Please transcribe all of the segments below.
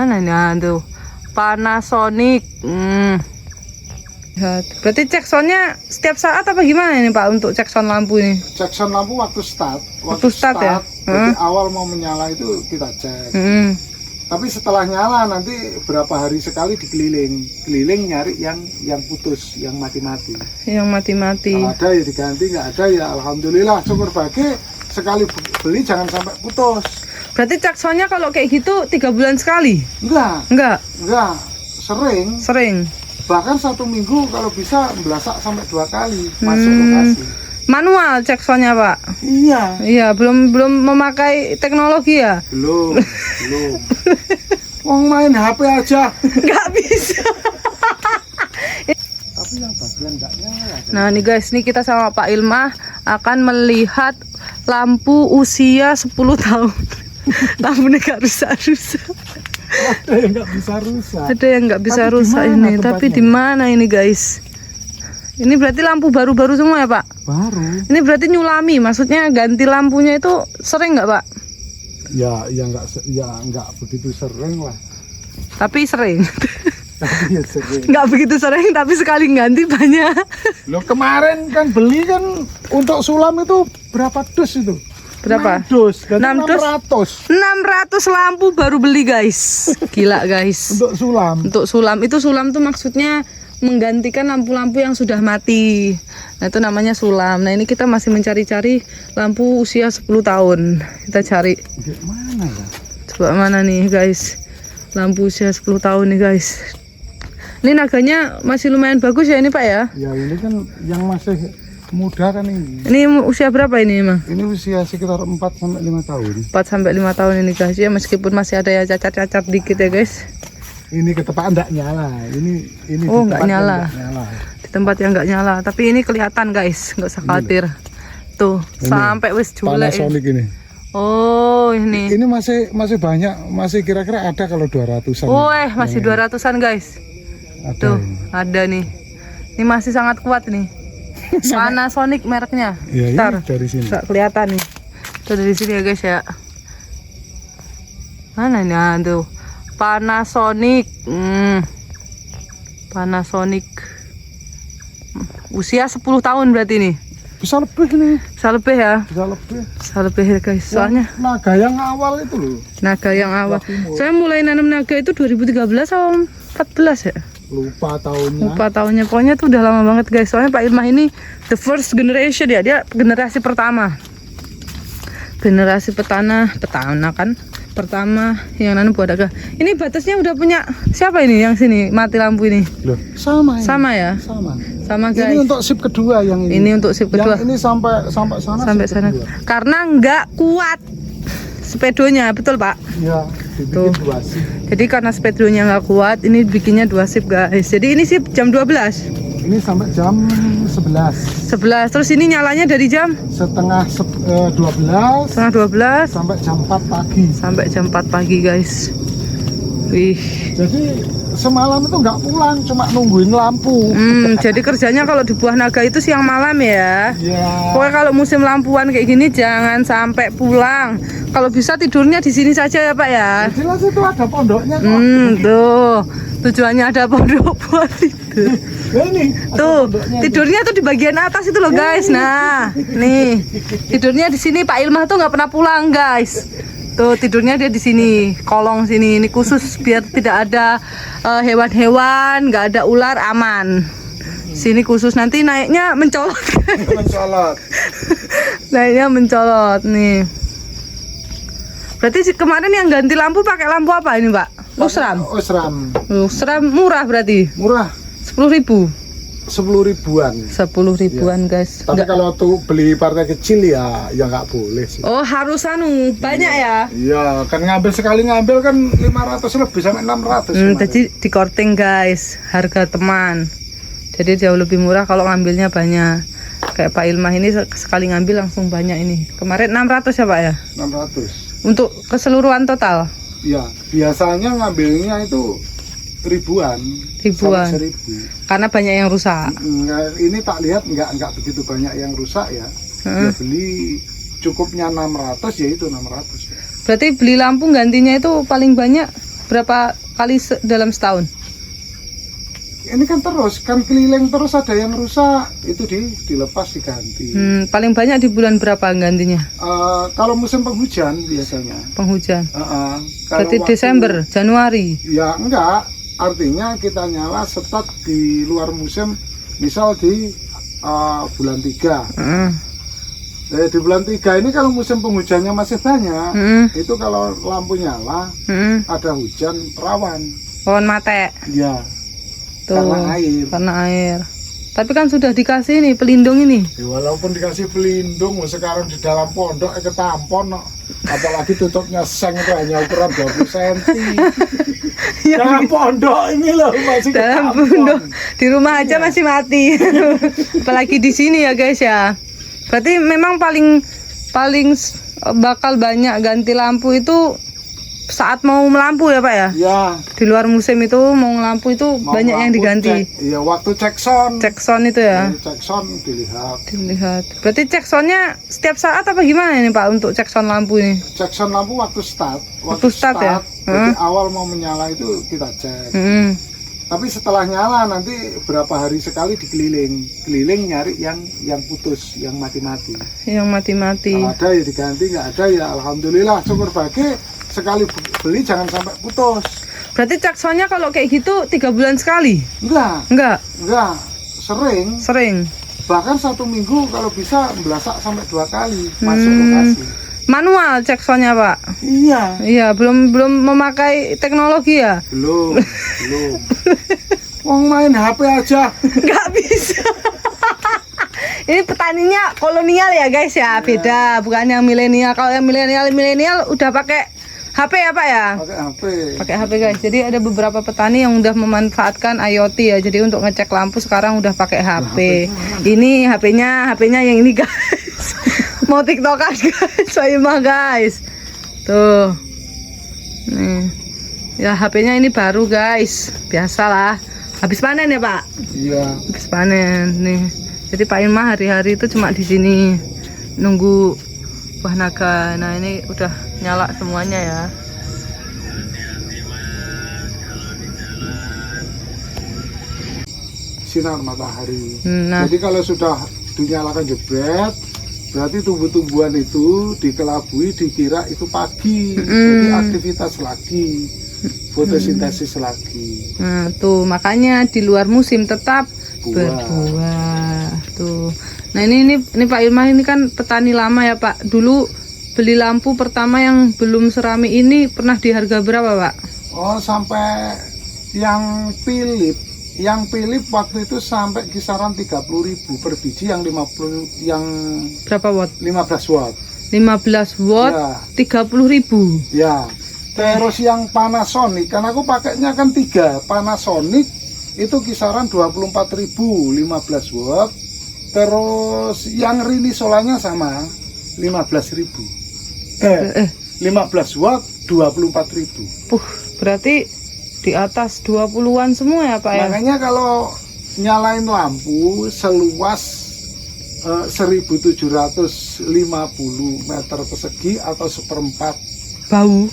Mana nih tuh? Panasonic. Berarti cek soundnya setiap saat apa gimana ini Pak untuk cek sound lampu ini? Cek sound lampu waktu start. Waktu start ya? Jadi awal mau menyala itu kita cek. Tapi setelah nyala nanti berapa hari sekali dikeliling nyari yang putus, yang mati-mati. Yang mati-mati. Kalau ada ya diganti, nggak ada ya alhamdulillah syukur bagai. Sekali beli jangan sampai putus. Berarti cek soundnya kalau kayak gitu 3 bulan sekali? Enggak, sering. Bahkan 1 minggu kalau bisa belasak sampai 2 kali masuk lokasi. Manual cek soundnya Pak? Iya, belum memakai teknologi ya? Belum. Wong main HP aja. Nggak bisa. Tapi yang bagian nggak nyala. Nah nih guys, nih kita sama Pak Ilmah akan melihat lampu usia 10 tahun. Lampunya nggak rusak-rusak. Ada yang nggak bisa rusak. Ada yang nggak bisa rusak ini. Tapi di mana ini guys? Ini berarti lampu baru-baru semua ya Pak? Baru. Ini berarti nyulami, maksudnya ganti lampunya itu sering nggak Pak? Ya nggak begitu sering lah. Tapi sering. Tapi ya sering. Nggak begitu sering, tapi sekali ganti banyak. Loh kemarin kan beli kan untuk sulam itu berapa dus itu? Berapa? 6 dus. 6 dus? 600 lampu baru beli guys. Gila guys. Untuk sulam. Untuk sulam. Itu sulam tuh maksudnya menggantikan lampu-lampu yang sudah mati. Nah itu namanya sulam. Nah ini kita masih mencari-cari lampu usia 10 tahun. Kita cari. Mana ya? Coba mana nih guys. Lampu usia 10 tahun nih guys. Ini naganya masih lumayan bagus ya ini Pak ya? Ya ini kan yang masih muda kan ini. Ini usia berapa ini emang? Ini usia sekitar 4-5 tahun. 4-5 tahun ini guys ya, meskipun masih ada yang cacat-cacat dikit ya guys. Ini ketepaan enggak nyala. Ini oh enggak nyala. nyala. Di tempat yang enggak nyala, tapi ini kelihatan guys, enggak usah khawatir. Tuh, ini sampai wis julek. Panasonic ini. Oh, ini. Ini masih banyak, masih kira-kira ada kalau 200-an. Oh, masih 200-an guys. Ada tuh, ini. ada nih. Ini masih sangat kuat nih. Panasonic mereknya. Ya, Bentar, dari sini. nggak kelihatan nih. Tuh dari sini ya guys ya. Mana nih tuh? Panasonic. Panasonic. Usia 10 tahun berarti nih. Bisa lebih nih. Bisa lebih ya? Bisa lebih ya guys. Soalnya naga yang awal itu loh. Naga yang awal. Saya mulai nanam naga itu 2013 atau 14 ya? Lupa tahunnya. Pokoknya tuh udah lama banget guys. Soalnya Pak Ilmah ini the first generation ya. Dia generasi pertama. Generasi petana kan. Pertama yang nanam buah naga. Ini batasnya udah punya siapa ini yang sini mati lampu ini? Loh, sama ini. Sama ya? Sama guys. Ini untuk sip kedua yang ini. Ini untuk sip kedua. Yang ini sampai sana. Sampai sana. Karena nggak kuat sepedonya, betul Pak? Iya, dibikin 2 sip. Jadi karena sepedonya nggak kuat, ini bikinnya 2 sip guys. Jadi ini sip jam 12. Ini sampai jam 11. Terus ini nyalanya dari jam? Setengah 12. Setengah 12. Sampai jam 4 pagi. Sampai jam 4 pagi guys. Wih. Jadi semalam itu nggak pulang, cuma nungguin lampu. Jadi kerjanya kalau di buah naga itu siang malam ya. Iya. Pokoknya kalau musim lampuan kayak gini jangan sampai pulang. Kalau bisa tidurnya di sini saja ya Pak ya. Jelas itu ada pondoknya kok. Tuh. Tujuannya ada pondok buat tidur. Ini tuh tidurnya tuh di bagian atas itu loh guys. Nah, nih tidurnya di sini. Pak Ilmah tuh nggak pernah pulang guys. Tuh tidurnya dia di sini, kolong sini. Ini khusus biar tidak ada hewan-hewan, nggak ada ular, aman. Sini khusus, nanti naiknya mencolot. Naiknya mencolot nih. Berarti kemarin yang ganti lampu pakai lampu apa ini Pak? Lusram. Lusram murah berarti? Murah. 10.000. 10 ribuan. 10 ribuan ya. Guys. Tapi kalau tuh beli partai kecil ya nggak boleh sih. Oh harus banyak ya? Iya kan sekali ngambil kan 500 lebih sampai 600. Jadi di korting guys, harga teman. Jadi jauh lebih murah kalau ngambilnya banyak. Kayak Pak Ilmah ini sekali ngambil langsung banyak ini. Kemarin 600 ya Pak ya? 600. Untuk keseluruhan total? Iya, biasanya ngambilnya itu ribuan. 1000. Karena banyak yang rusak. Ini tak lihat nggak begitu banyak yang rusak ya. Dia beli cukupnya 600 ya itu 600. Berarti beli lampu gantinya itu paling banyak berapa kali dalam setahun? Ini kan terus, kan keliling terus, ada yang rusak itu dilepas diganti. Paling banyak di bulan berapa gantinya? Kalau musim penghujan biasanya. Penghujan. Kalau Berarti waktu- Desember, Januari. Ya enggak, artinya kita nyala start di luar musim, misal di bulan 3. Di bulan 3 ini kalau musim penghujannya masih banyak, itu kalau lampu nyala, ada hujan rawan. Pohon mate. Ya, Tuh, karena air. Tapi kan sudah dikasih nih pelindung ini. Ya, walaupun dikasih pelindung, sekarang di dalam pondok ketampon, no. Apalagi tutupnya seng itu hanya ukuran 20 cm. Dalam pondok ini loh masih Dalam ketampon. pondok di rumah aja masih mati. Apalagi di sini ya guys ya. Berarti memang paling bakal banyak ganti lampu itu saat mau melampu ya Pak ya? Ya, Di luar musim itu mau lampu itu mau banyak yang lampu diganti. Iya, waktu cek sound. Cek sound itu ya. Cek sound dilihat. Dilihat. Berarti cek soundnya setiap saat apa gimana ini Pak untuk cek sound lampu ini? Cek sound lampu waktu start. Waktu start ya? Jadi awal mau menyala itu kita cek. Tapi setelah nyala nanti berapa hari sekali keliling nyari yang putus, yang mati-mati. Yang mati-mati. Kalau ada ya diganti, nggak ada ya alhamdulillah, syukur bagai. Sekali beli jangan sampai putus. Berarti cek soundnya kalau kayak gitu 3 bulan sekali? Enggak, sering. Bahkan 1 minggu kalau bisa belasak sampai 2 kali masuk lokasi. Manual cek soundnya Pak? Iya. Iya, belum memakai teknologi ya? Belum. Wong main HP aja. Nggak bisa. Ini petaninya kolonial ya guys ya, beda, bukan yang milenial. Kalau yang milenial udah pakai HP ya Pak ya? Pakai HP. Pakai HP guys. Jadi ada beberapa petani yang udah memanfaatkan IoT ya. Jadi untuk ngecek lampu sekarang udah pakai HP. Ini HP-nya yang ini guys. Mau TikTokan guys, saya mah guys. Tuh. Nih. Ya HP-nya ini baru guys. Biasalah. Habis panen ya Pak? Iya. Habis panen nih. Jadi Pak Ilma hari-hari itu cuma di sini nunggu buah naga. Nah ini udah nyala semuanya ya. Sinar matahari. Nah, Jadi kalau sudah dinyalakan jebret, berarti tumbuh-tumbuhan itu dikelabui, dikira itu pagi. Jadi aktivitas lagi, fotosintesis lagi. nah tuh makanya di luar musim tetap Buah. berbuah. Tuh. Nah ini Pak Ilma ini kan petani lama ya Pak. Dulu beli lampu pertama yang belum serami ini pernah di harga berapa Pak? Oh, sampai yang Philip waktu itu sampai kisaran 30.000 per biji, yang 50, yang Berapa watt? 15 watt. 15 watt, Ya. 30.000. Ya. Terus yang Panasonic, kan aku pakainya kan 3. Panasonic itu kisaran 24.000 15 watt. Terus yang Rinisolanya sama 15.000. 15 watt 24.000. Berarti di atas 20-an semua ya Pak ya? Makanya kalau nyalain lampu seluas 1750 meter persegi atau seperempat bau,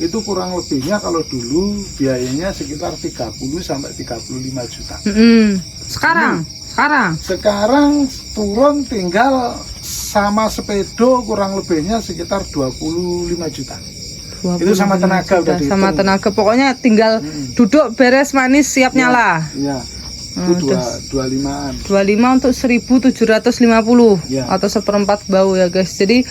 itu kurang lebihnya kalau dulu biayanya sekitar 30 sampai 35 juta. Sekarang turun tinggal sama sepedo kurang lebihnya sekitar 25 juta. Itu sama tenaga udah dihitung. Sama tenaga, pokoknya tinggal duduk beres manis siap nyala. Iya. Itu 25-an. 25 untuk 1750 Ya. atau seperempat bau ya guys. Jadi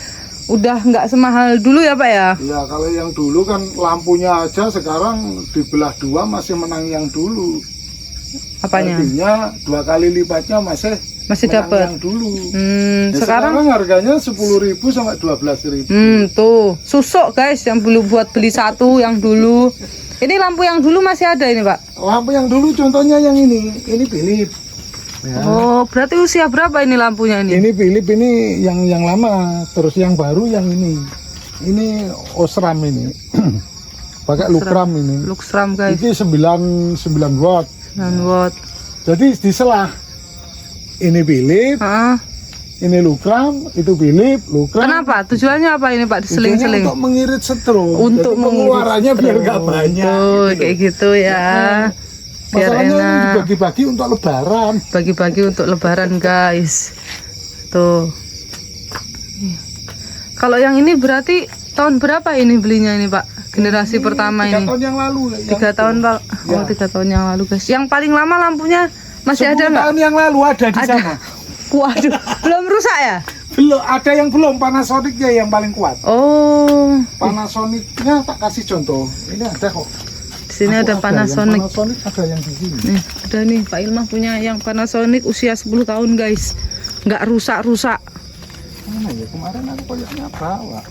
udah nggak semahal dulu ya Pak ya? Iya, kalau yang dulu kan lampunya aja sekarang dibelah 2 masih menang yang dulu. Apanya? Artinya 2 kali lipatnya masih dapat. yang dulu. Ya, sekarang harganya 10.000 sampai 12.000. Tuh susuk guys yang dulu buat beli satu yang dulu. Ini lampu yang dulu masih ada ini Pak? Lampu yang dulu contohnya yang ini Philip. Ya. Oh, berarti usia berapa ini lampunya ini? Ini Philip, ini yang lama, terus yang baru yang ini. Ini Osram ini. Pakai Lukram ini. Luxram guys. Ini 9 watt. 9 watt. Jadi diselah. Ini Philip, Ini Lukram, itu Philip, Lukram. Kenapa? Tujuannya apa ini Pak? Tujuannya Diseling-seling. untuk mengirit setrum. Untuk Jadi pengeluarannya biar nggak banyak. Tuh, gitu. kayak gitu ya. Biar Masalahnya ini enak. dibagi-bagi untuk lebaran. Bagi-bagi untuk lebaran, guys. Tuh. Kalau yang ini berarti tahun berapa ini belinya ini Pak? Generasi pertama 3 ini. tahun yang lalu. 3 tahun Pak. Oh, 3 tahun yang lalu, guys. Yang paling lama lampunya masih 10 ada nggak? tahun yang lalu ada di Ada. sana. Waduh, belum rusak ya? Belum, ada yang belum. Panasonicnya yang paling kuat. Oh, Panasonicnya tak kasih contoh. Ini ada kok. di sini ada Yang Panasonic. Panasonic ada yang di sini. Nih, udah nih Pak Ilmah punya yang Panasonic usia 10 tahun, guys. Nggak rusak-rusak. Mana ya kemarin aku kayaknya bawa.